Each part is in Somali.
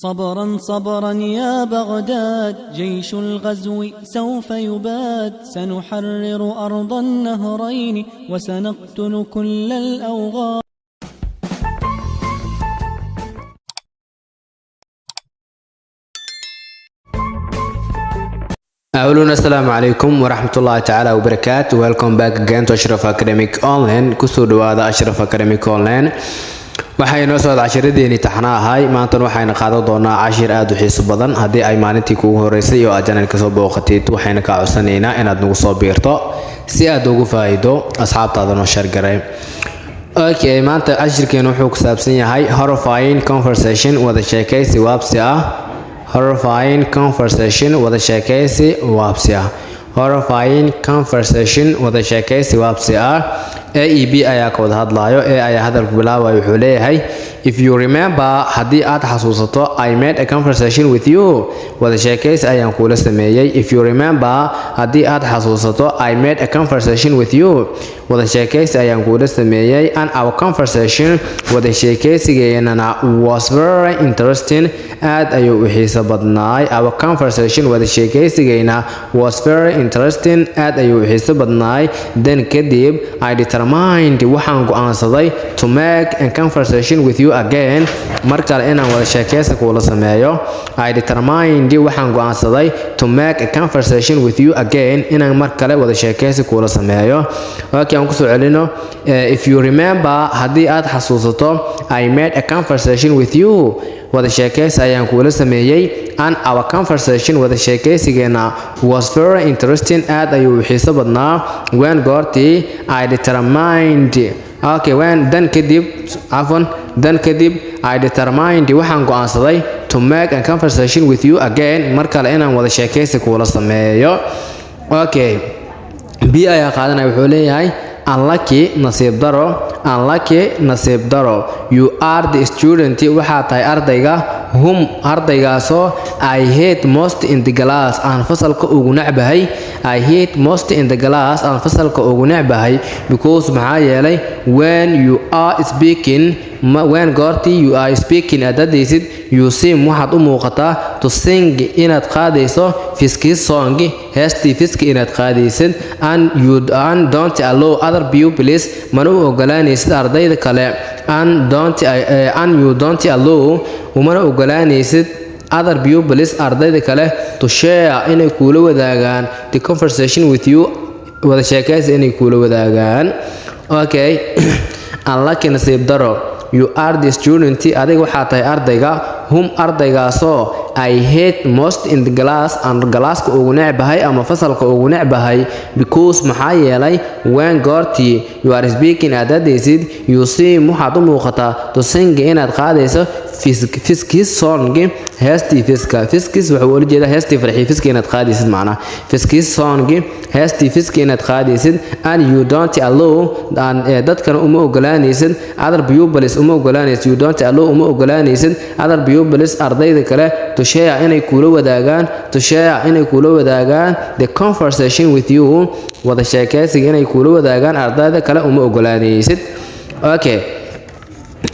صبرا صبرا يا بغداد، جيش الغزو سوف يباد، سنحرر أرض النهرين وسنقتل كل الأوغاد. أولون السلام عليكم ورحمة الله تعالى وبركاته. Welcome back again to Ashraf Academic Online. kusoo dhawaada Ashraf Academic Online. waxaynu soo cashiradeenii taxnaa ahay maanta waxayna qaadan doonaa cashir aad u xiiso badan. haddii ay maalintii kugu horeysay oo aad channelka soo booqatid waxayna ka codsanaynaa inaad nagu soo biirto si aad ugu faa'iido asxaabtaada noo share garay. Okay, maanta cashirkeenu wuxuu ku saabsan yahay horrifying conversation wada sheekaysi waabsi ah. Horrifying conversation wada sheekaysi waabsi ah. Horrifying conversation wada sheekaysi waabsi ah. AEB ayaa ka wada hadlayo ayaa hadalku bilaabayo wuxuu leeyahay if you remember haddii aad xasuusato I made a conversation with you wada sheekaysi ayaan kula sameeyay. If you remember haddii aad xasuusato I made a conversation with you wada sheekaysi ayaan kula sameeyay and our conversation wada sheekaysigeena was very interesting aad ayuu u xiiso badnaay. Our conversation wada sheekaysigeena was very interesting aad ayuu u xiiso badnaay. Then kadib I determined waxaan go'aansaday to make a conversation with you again mar kale inaan wada sheekaysi kula sameeyo. I determined waxaan go'aansaday to make a conversation with you again inaan mar kale wada sheekaysi kula sameeyo. Okay, aan ku soo celino if you remember haddii aad xasuusato I made a conversation with you wada sheekaysi ayaan kula sameeyay and our conversation wada sheekaysigeena was very interesting aad ayuu u xiiso badnaa. when goortii I determined okay when then kadib I determined waxaan go'aansaday to make a conversation with you again mar kale inaan wada sheekaysi kula sameeyo. Okay, B ayaa qaadanaya wuxuu leeyahay unlucky nasiib daro you are the student waxaa tahay ardayga whom ardaygaasoo I hate most in the class aan fasalka ugu necbahay. I hate most in the class aan fasalka ugu necbahay because maxaa yeelay when you are speaking when goortii you are speaking adadaysid you seem waxaad u muuqataa to sing inaad qaadayso fiskis song heestii fiski inaad qaadaysid and you don't allow other pupils mana u ogolaanaysid ardayda kale and you don't allow umana ogolaanaysid other pupils ardayda kale to share inay kula wadaagaan the conversation with you wada sheekaysi inay kula wadaagaan. Okay, unlucky nasiib daro you are the student adiga waxaa tahay ardayga whom ardaygaasoo I hate most in the class aan galaaska ugu necbahay ama fasalka ugu necbahay because maxaa yeelay when goortii you are speaking adadaysid you seem waxaad u muuqataa to sing inaad qaadayso fiskis song heestii fiskis wuxuu ula jeedaa heestii farxii fiski inaad qaadaysid macnaa fiskis song heestii fiski inaad qaadaysid and you don't allow dadkana uma ogolaanaysid other pupils uma ogolaanaysid you don't allow uma ogolaanaysid other pupils ardayda kale to share inay kula wadaagaan the conversation with you wada sheekaysiga inay kula wadaagaan ardayda kale uma ogolaanaysid. Okay,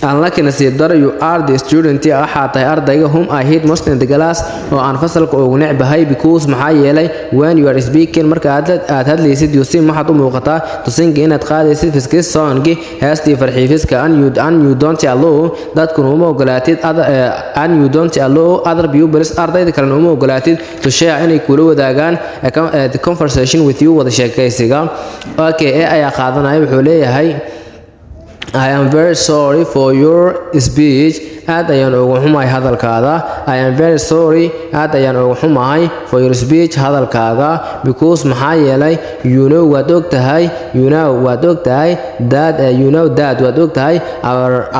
unlucky nasiib daro you are the student waxaa tahay ardayga whom I hate most in the class oo aan fasalka ugu necbahay because maxaa yeelay when you are speaking marka aad hadlaysid you seem waxaad u muuqataa to sing inaad qaadaysid fiskis song heestii farxii fiska and you don't allow dadkuna uma ogolaatid and you don't allow other pupils ardayda kalena uma ogolaatid to share inay kula wadaagaan the conversation with you wada sheekaysiga. Okay, ayaa qaadanaya wuxuu leeyahay I am very sorry for your speech aad ayaan ugu xumahay hadalkaada. I am very sorry aad ayaan ugu xumahay for your speech hadalkaaga because maxaa yeelay you know waad ogtahay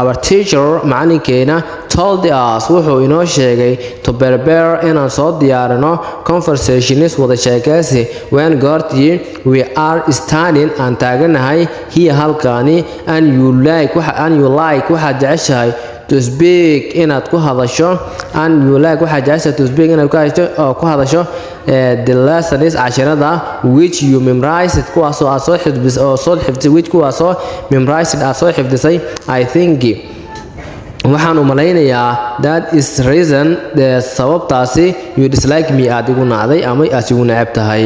our teacher macalinkeena told us wuxuu inoo sheegay to prepare inaan soo diyaarino conversations wada sheekaysi when goortii we are standing aan taaganahay here halkaani and you like waxaad jeceshahay to speak inaad ku hadasho and you like waxaad jeceshahay to speak inaad ku hadasho the lessons casharada which you memorized kuwaasoo aad soo xifdisay I think waxaan u malaynayaa that is reason sababtaasi you dislike me aad igu nacday ama aad igu neceb tahay.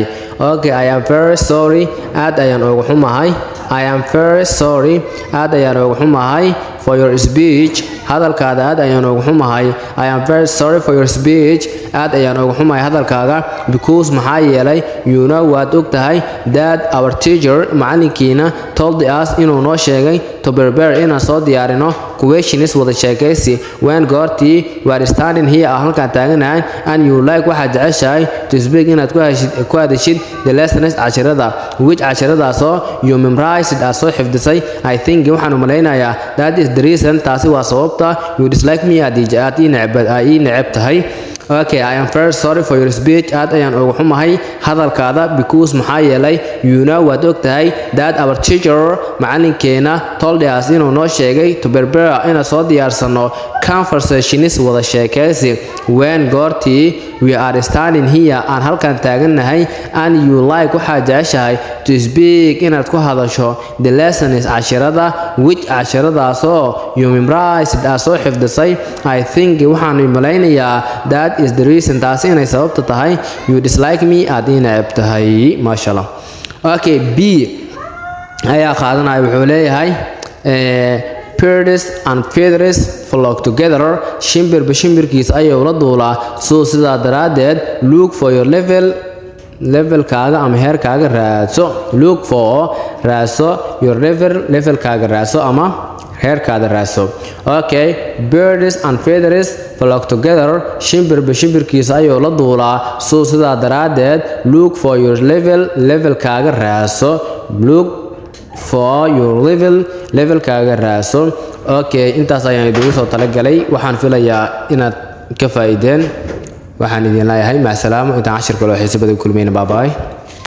Okay, I am very sorry aad ayaan uga xumahay. I am very sorry aad ayaan uga xumahay for your speech hadalkaada aad ayaan uga xumahay. I am very sorry for your speech aad ayaan uga xumahay hadalkaaga because maxaa yeelay you know waad og tahay that our teacher macalinkiina told us inuu noo sheegay to prepare inaan soo diyaarino questions wada sheekaysi when goortii we are standing here halkaan taaganahay and you like waxaad jeceshahay to speak inaad ku hadashid the lessons casharada which casharadaasoo you memorized aad soo xifdisay. I think waxaan u malaynayaa that is the reason taasi waa sababta you dislike me aad ii neceb tahay. Okay, I am very sorry for your speech aad ayaan uga xumahay hadalkaada because maxaa yeelay you know waad og tahay that our teacher macalinkeena told us inuu noo sheegay to prepare inaan soo diyaarsano conversations wada sheekaysi when goortii we are standing here aan halkaan taaganahay and you like waxaad jeceshahay to speak inaad ku hadasho the lessons casharada which casharadaasoo you memorized aad soo xifdisay. I think waxaan malaynayaa that is the reason taasi inay sababta tahay you dislike me aad ii neceb tahay. Masha Allah. Okay, B ayaa qaadanaya wuxuu leeyahay birds and feathers flock together shimbirba shimbirkiisa ayuu la duulaa so sidaa daraadeed look for your levelkaaga ama heerkaaga raadso. Look for raadso your levelkaaga raadso ama heerkaada raadso. Okay, birds and feathers flock together shimbirba shimbirkiisa ayuu la duulaa so sidaa daraadeed look for your levelkaaga raadso. Look for your levelkaaga raadso. Okay, intaas ayaan idinku soo talagalay waxaan filayaa inaad ka faa'iideen waxaan idin leeyahay mac salaamo intaan cashirka loo xiiso badan kulmayna bye bye.